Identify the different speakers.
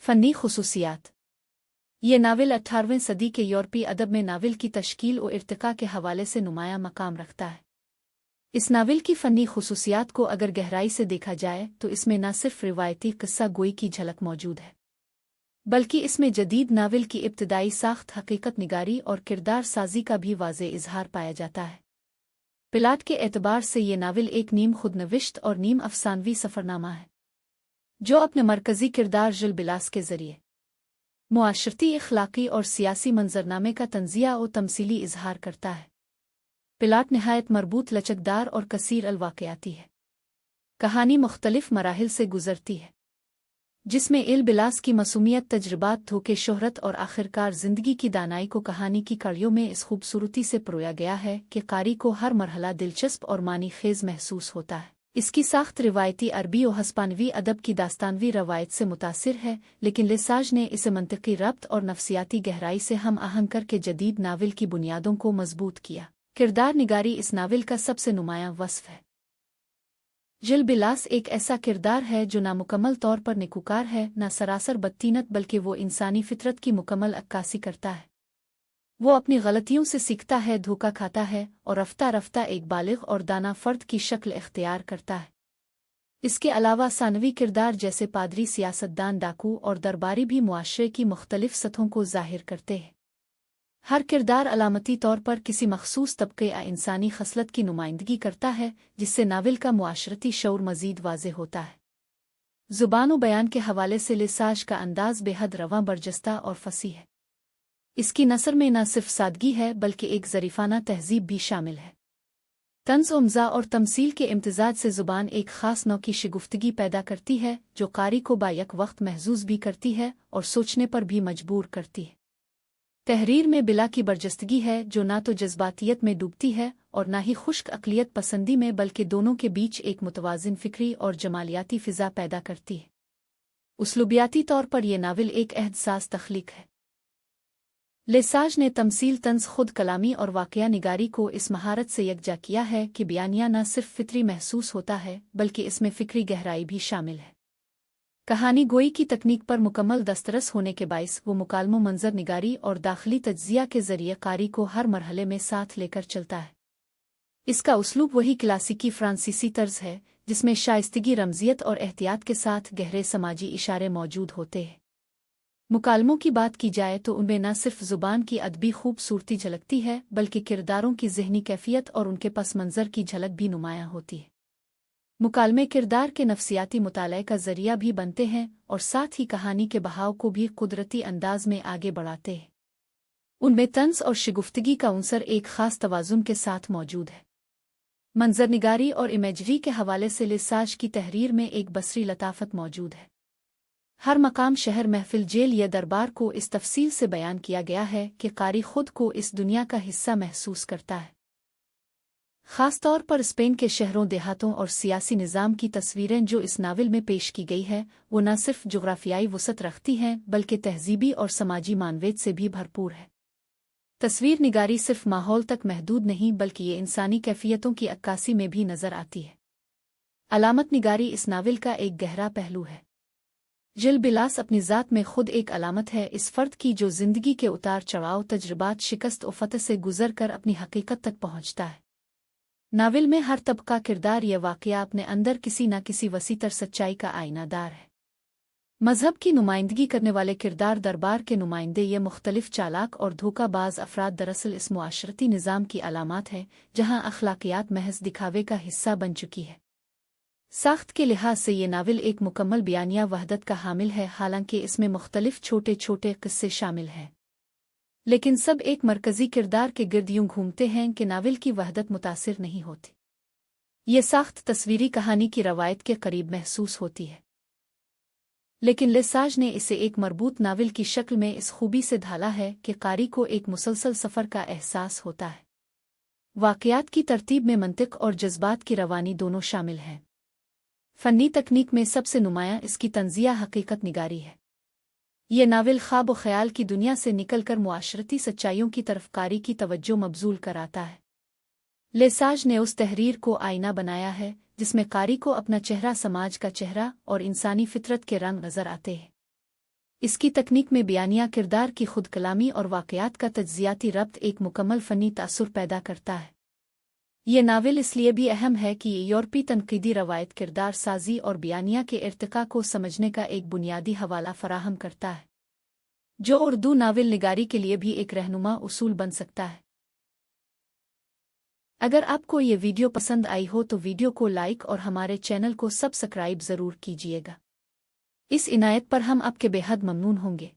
Speaker 1: Funny खुसूसियात। ये novel 18वीं सदी के यूरोपीय अदब में नावल की तश्कील और इर्तिका के हवाले से नुमाया मकाम रखता है। इस नावल की फ़न्नी खुसूसियात को अगर गहराई से देखा जाए तो इसमें न सिर्फ रिवायती किस्सा गोई की झलक मौजूद है, बल्कि इसमें जदीद नावल की इब्तदाई साख्त, हकीकत निगारी और किरदार साजी का भी वाज़े इजहार पाया जाता है। प्लाट के एतबार से ये नावल एक नीम खुदनविश्त और नीम अफसानवी सफ़रनामा है, जो अपने मरकज़ी किरदार जिल बिलास के ज़रिए मुआशरती, इखलाकी और सियासी मंजरनामे का तंज़िया और तमसीली इजहार करता है। प्लाट नहायत मरबूत, लचकदार और कसीर अलवाक़याती है। कहानी मुख्तलिफ मराहिल से गुजरती है, जिसमें इल बिलास की मासूमियत, तजर्बात, धोखे, शोहरत और आखिरकार ज़िंदगी की दानाई को कहानी की कड़ियों में इस खूबसूरती से परोया गया है कि कारी को हर मरहला दिलचस्प और मानी खेज महसूस होता है। इसकी साख्त रिवायती अरबी और हस्पानवी अदब की दास्तानवी रवायत से मुतासिर है, लेकिन लेसाज ने इसे मंतकी रब्त और नफसियाती गहराई से हम आहंग करके जदीद नावल की बुनियादों को मजबूत किया। किरदार निगारी इस नावल का सबसे नुमायां वस्फ है। जिल बिलास एक ऐसा किरदार है जो नामुकम्मल तौर पर नेकूकार है, न सरासर बदतीनत, बल्कि वो इंसानी फितरत की मुकम्मल अक्कासी करता है। वो अपनी गलतियों से सीखता है, धोखा खाता है और रफ्ता रफ्ता एक बालिग और दाना फर्द की शक्ल इख्तियार करता है। इसके अलावा सानवी किरदार जैसे पादरी, सियासतदान, डाकू और दरबारी भी मुआशरे की मुख्तलिफ सतहों को ज़ाहिर करते हैं। हर किरदार अलामती तौर पर किसी मखसूस तबके या इंसानी खसलत की नुमाइंदगी करता है, जिससे नावल का मुआशरती शऊर मज़ीद वाज़े होता है। ज़ुबान व बयान के हवाले से लेसाज का अंदाज़ बेहद रवां, बरजस्ता और फसीह है। इसकी नसर में न सिर्फ सादगी है, बल्कि एक ज़रीफ़ाना तहज़ीब भी शामिल है। तंज़ उम्ज़ा और तमसील के इम्तिज़ाज से ज़ुबान एक ख़ास नौ की शिगुफ्तगी पैदा करती है, जो कारी को बायक वक्त महजूज़ भी करती है और सोचने पर भी मजबूर करती है। तहरीर में बिला की बरजस्तगी है, जो ना तो जज्बातियत में डूबती है और ना ही खुश्क अक़लियत पसंदी में, बल्कि दोनों के बीच एक मुतवाज़िन फ़िक्री और जमालियाती फ़िज़ा पैदा करती है। उसलूबियाती तौर पर यह नावल एक एहसास तख्लीक है। लेसाज ने तमसील, तंज़, खुद कलामी और वाक़या निगारी को इस महारत से यकजा किया है कि बयानिया न सिर्फ फितरी महसूस होता है, बल्कि इसमें फ़िक्री गहराई भी शामिल है। कहानी गोई की तकनीक पर मुकम्मल दस्तरस होने के बाइस वो मुकालमो, मंजर निगारी और दाखिली तज्ज़िया के ज़रिए कारी को हर मरहले में साथ लेकर चलता है। इसका उसलूब वही क्लासिकी फ्रांसीसी तर्ज है, जिसमें शाइस्तगी, रमज़ियत और एहतियात के साथ गहरे समाजी इशारे मौजूद होते हैं। मुकालमों की बात की जाए तो उनमें न सिर्फ ज़ुबान की अदबी खूबसूरती झलकती है, बल्कि किरदारों की ज़हनी कैफियत और उनके पस मंज़र की झलक भी नुमायाँ होती है। मुकालमे किरदार के नफसियाती मुताले का ज़रिया भी बनते हैं और साथ ही कहानी के बहाव को भी कुदरती अंदाज में आगे बढ़ाते हैं। उनमें तंज़ और शिगुफ्तगी का उनसर एक ख़ास तवाज़ुन के साथ मौजूद है। मंजरनिगारी और इमेजरी के हवाले से लेसाज की तहरीर में एक बसरी लताफत मौजूद है। हर मकाम, शहर, महफिल, जेल या दरबार को इस तफसील से बयान किया गया है कि कारी खुद को इस दुनिया का हिस्सा महसूस करता है। ख़ास तौर पर स्पेन के शहरों, देहातों और सियासी निज़ाम की तस्वीरें जो इस नावल में पेश की गई है, वो न सिर्फ जोग्राफियाई वसअत रखती हैं, बल्कि तहज़ीबी और समाजी मानवेद से भी भरपूर है। तस्वीर निगारी सिर्फ माहौल तक महदूद नहीं, बल्कि ये इंसानी कैफियतों की अक्कासी में भी नज़र आती है। अलामत निगारी इस नावल का एक गहरा पहलू है। जिल बिलास अपनी ज़ात में खुद एक अलामत है, इस फ़र्द की जो ज़िंदगी के उतार चढ़ाव, तजर्बात, शिकस्त और फ़तह से गुज़र कर अपनी हकीकत तक पहुँचता है। नावल में हर तबका, किरदार या वाक़या अपने अंदर किसी न किसी वसीतर सच्चाई का आईनादार है। मज़हब की नुमाइंदगी करने वाले किरदार, दरबार के नुमाइंदे, ये मुख्तलिफ चालाक और धोखाबाज अफराद दरअसल इस मुआशरती निज़ाम की अलामात है, जहाँ अखलाकियात महज दिखावे का हिस्सा बन चुकी है। साख्त के लिहाज से ये नावल एक मुकम्मल बयानिया वहदत का हामिल है, हालांकि इसमें मुख्तलिफ छोटे छोटे किस्से शामिल हैं, लेकिन सब एक मरकज़ी किरदार के गिर्द यूं घूमते हैं कि नावल की वहदत मुतासिर नहीं होती। ये साख्त तस्वीरी कहानी की रवायत के करीब महसूस होती है, लेकिन लेसाज ने इसे एक मरबूत नावल की शक्ल में इस खूबी से ढाला है कि कारी को एक मुसलसल सफ़र का एहसास होता है। वाक़यात की तरतीब में मंतिक और जज्बात की रवानी दोनों शामिल हैं। फ़न्नी तकनीक में सबसे नुमायाँ इसकी तंज़िया, हकीकत निगारी है। ये नावल ख्वाब व ख़याल की दुनिया से निकलकर मुआशरती सच्चाइयों की तरफ कारी की तवज्जो मबजूल कराता है। लेसाज ने उस तहरीर को आईना बनाया है, जिसमें कारी को अपना चेहरा, समाज का चेहरा और इंसानी फितरत के रंग नज़र आते हैं। इसकी तकनीक में बयानिया किरदार की खुद कलामी और वाक़यात का तज्ज़ियाती रब्त एक मुकम्मल फ़नी तासुर पैदा करता है। ये नावल इसलिए भी अहम है कि ये यूरोपी तनक़ीदी रवायत किरदार साजी और बयानिया के इर्तिक़ा को समझने का एक बुनियादी हवाला फ़राहम करता है, जो उर्दू नावल निगारी के लिए भी एक रहनुमा उसूल बन सकता है। अगर आपको ये वीडियो पसंद आई हो तो वीडियो को लाइक और हमारे चैनल को सब्सक्राइब ज़रूर कीजिएगा। इस इनायत पर हम आपके बेहद ममनून होंगे।